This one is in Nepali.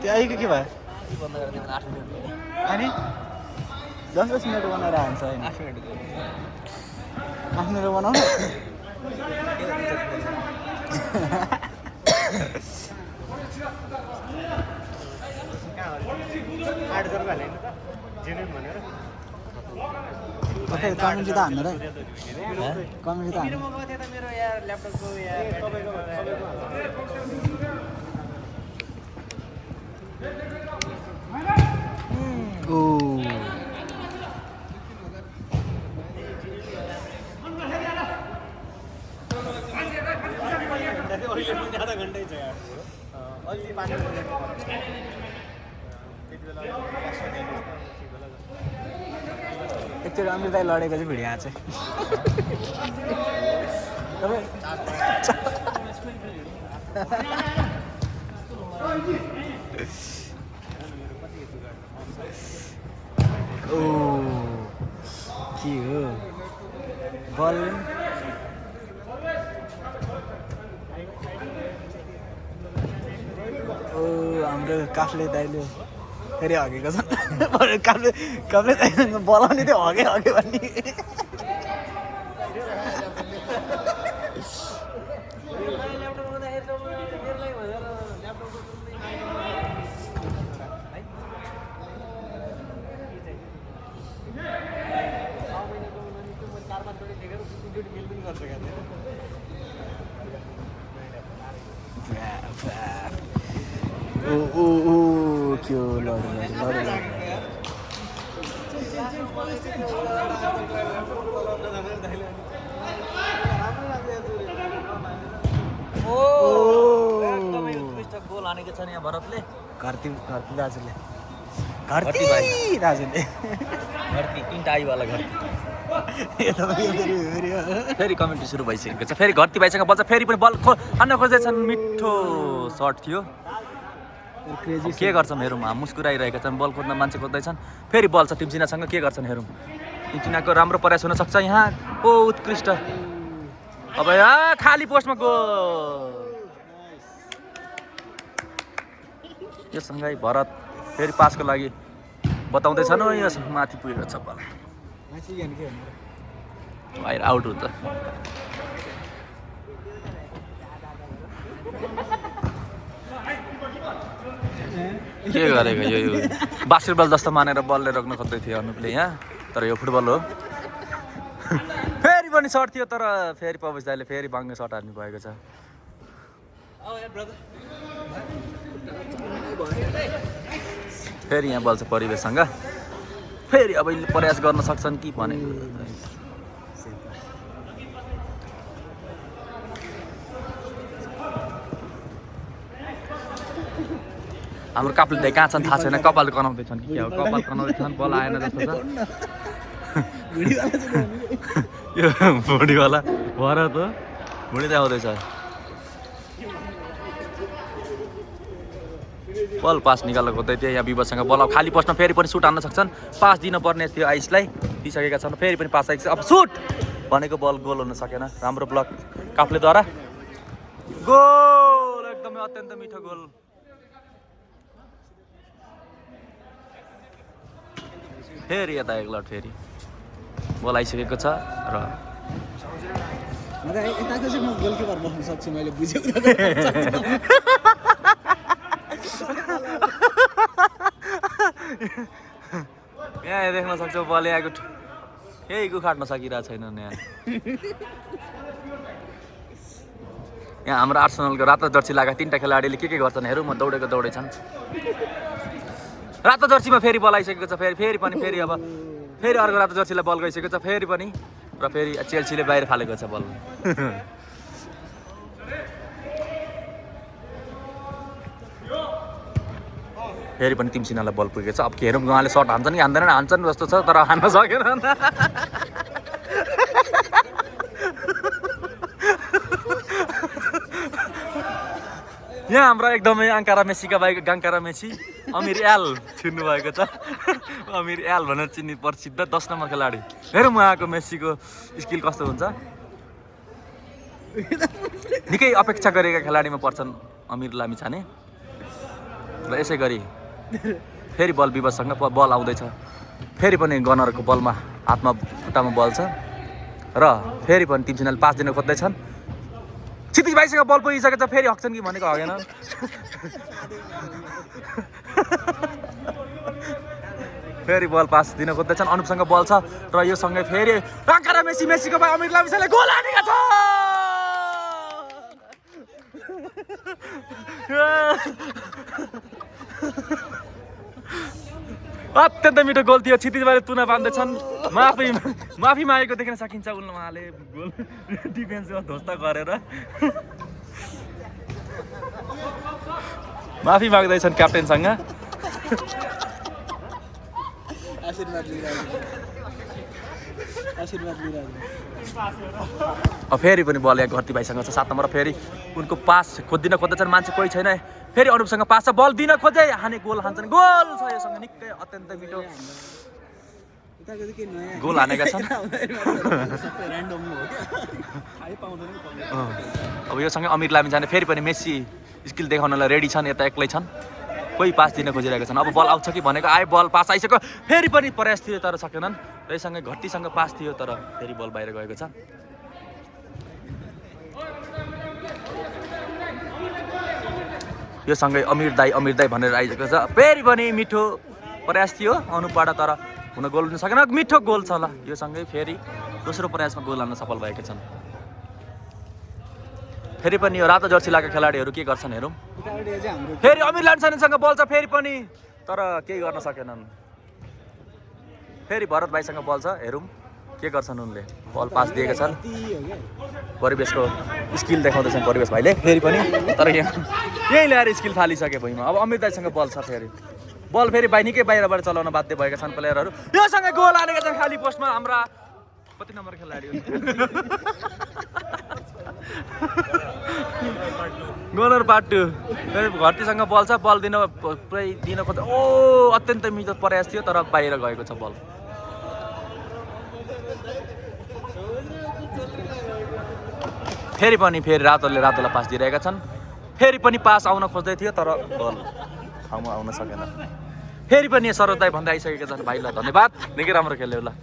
त्यो आइको के भयो अनि 10 मिनट बनाएर हान्छ होइन 8 मिनट बनाउनु 8,000 हाल्ने त जेन्युन भनेर कमेन्ट त हान्नु र कमेन्ट त हान्नु मेरो यार ल्यापटपको यार ओ आधा घन्टै छ यार अलि 5 मिनेट एकचोटि अमिर दाइ लडेको चाहिँ भिडियो आएको ओ के हो बल ओ हाम्रो काफले दाइले फेरि हगेको छ काफले दाइले बोलाउने थियो हगे भन्ने ओ के हो लड गोल हानेको छ नि यहाँ भरतले घरती दाजुले दाजुले घरती 3टा आइवाला घरती फेरि कमेन्ट्री सुरु भइसकेको छ फेरि घरती भाइसँग बल्छ फेरि पनि बल हान्न खोज्दैछन् मिठो सर्ट थियो के गर्छन् हेरौँ मुस्कुराइरहेका छन् बल खोज्न मान्छे खोज्दैछन् फेरि बल छ टिमचिनासँग के गर्छन् हेरौँ टिमचिनाको राम्रो प्रयास हुन सक्छ यहाँ ओ उत्कृष्ट अब यहाँ खाली पोस्टमा गोल यो सँगै भरत फेरि पासको लागि बताउँदैछन् यो माथि पुगेको छ बल बाहिर आउट हुन्छ के गरेको यो बास्केटबल जस्तो मानेर बलले रोक्न खोज्दै थियो अनुपले यहाँ तर यो फुटबल हो फेरि पनि सर्ट थियो तर फेरि पवेश दाइले फेरि बाङ्गे सर्ट हान्नु भएको छ फेरि यहाँ बल छ परिवेशसँग फेरि अब प्रयास गर्न सक्छन् कि भनेको हाम्रो काप्ले दाइ कहाँ छन् थाहा छैन कपाल कनाउँदैछन् कि क्या हो कपाल कनाउँदैछन् बल आएन जस्तो छ यो भुँडीवाला भरत हो भुँडी त आउँदैछ बल पास निकाल्न खोज्दै थियो यहाँ विवादसँग बल खाली पोस्टमा फेरि पनि सुट हान्न सक्छन् पास दिनुपर्ने थियो आइसलाई दिइसकेका छन् फेरि पनि पास आएको छ अब सुट भनेको बल गोल हुन सकेन राम्रो ब्लक काफ्लेद्वारा गोल एकदमै अत्यन्त मिठो गोल फेरि यता एक लट फेरि बल आइसकेको छ र यताको चाहिँ म गोलकिपर बस्न सक्छु मैले बुझेको यहाँ देख्न सक्छौ बल यहाँको केही उखाट्न सकिरहेको छैन यहाँ हाम्रो आर्सेनलको रातो जर्सी लगाएका 3टा खेलाडीले के गर्छन् हेरौँ म दौडेको दौडेछन् रातो जर्सीमा फेरि बल आइसकेको छ फेरि पनि फेरि अब फेरि अर्को रातो जर्सीलाई बल गइसकेको छ फेरि पनि र फेरि चेल्सीले बाहिर फालेको छ बल फेरि पनि टिमसिनालाई बल पुगेको छ अब के हेरौँ उहाँले सर्ट हान्छन् कि हान्दैनन् हान्छन् जस्तो छ तर हान्न सकेन यहाँ हाम्रो एकदमै आङ्कारा मेसीका बाहेक गाङ्कारा मेसी अमिर एल छिर्नु भएको छ अमिर एल भनेर चिन्ने प्रसिद्ध 10 नम्बर खेलाडी हेरौँ उहाँको मेसीको स्किल कस्तो हुन्छ निकै अपेक्षा गरेका खेलाडीमा पर्छन् अमिर लामिछाने र यसै गरी फेरि बल विवशसँग बल आउँदैछ फेरि पनि गनरको बलमा हातमा खुट्टामा बल छ र फेरि पनि टिम सेनाले पास दिन खोज्दैछन् क्षितिज भाइसँग बल पुगिसकेको छ फेरि हक्छन् कि भनेको हगेन फेरि बल पास दिन खोज्दैछन् अनुपसँग बल छ र यो सँगै फेरि टक्कर मेसीको भाइ अमिर लामिछानेले गोल हानेका छ अत्यन्त मिठो गोल थियो क्षितिज भाइले तुना बाँध्दैछन् माफी मागेको देख्न सकिन्छ उहाँले गोल डिफेन्समा ध्वस्त गरेर माफी माग्दैछन् क्याप्टेनसँग फेरि पनि बल यहाँ घरती भाइसँग छ 7 नम्बर फेरि उनको पास खोज्दिन खोज्दैछन् मान्छे कोही छैन फेरि अनुपसँग पास छ बल दिन खोजे हाने गोल हान्छन् गोल छ योसँग निकै अत्यन्त मिठो गोल हानेका छन् अब योसँगै अमिर लामिछाने फेरि पनि मेसी स्किल देखाउनलाई रेडी छन् यता एक्लै छन् कोही पास दिन खोजिरहेका छन् अब बल आउँछ कि भनेको आए बल पास आइसक्यो फेरि पनि प्रयास थियो तर सकेनन् र यससँगै घट्टीसँग पास थियो तर फेरि बल बाहिर गएको छ यो सँगै अमिर दाई भनेर आइसकेको छ फेरि पनि मिठो प्रयास थियो अनुपबाट तर हुन गोल हुन सकेन मिठो गोल छ ल यो सँगै फेरि दोस्रो प्रयासमा गोल हान्न सफल भएका छन् फेरि पनि यो रातो जर्सी लगाएका खेलाडीहरू के गर्छन् हेरौँ फेरि अमिर लामिछानेसँग बल छ फेरि पनि तर केही गर्न सकेनन् फेरि भरत भाइसँग बल छ हेरौँ के गर्छन् उनले बल पास दिएका छन् परिवेशको स्किल देखाउँदैछन् परिवेश भाइले फेरि पनि तर यही ल्याएर स्किल फालिसके भुइँमा अब अमिर दाइसँग बल छ फेरि बल फेरि निकै बाहिरबाट चलाउन बाध्य भएका छन् प्लेयरहरू योसँग गोल हानेका छन् खाली पोस्टमा हाम्रा कति नम्बर खेलाडी गोलर पार्ट 2 फेरि घरतीसँग बल छ बल दिन खोज्छ ओ अत्यन्त मिठो प्रयास थियो तर बाहिर गएको छ बल फेरि रातोलाई पास दिइरहेका छन् फेरि पनि पास आउन खोज्दै थियो तर बल ठाउँमा आउन सकेन फेरि पनि सरोज दाइ भन्दै आइसकेका छन् भाइलाई धन्यवाद निकै राम्रो खेल्यो ल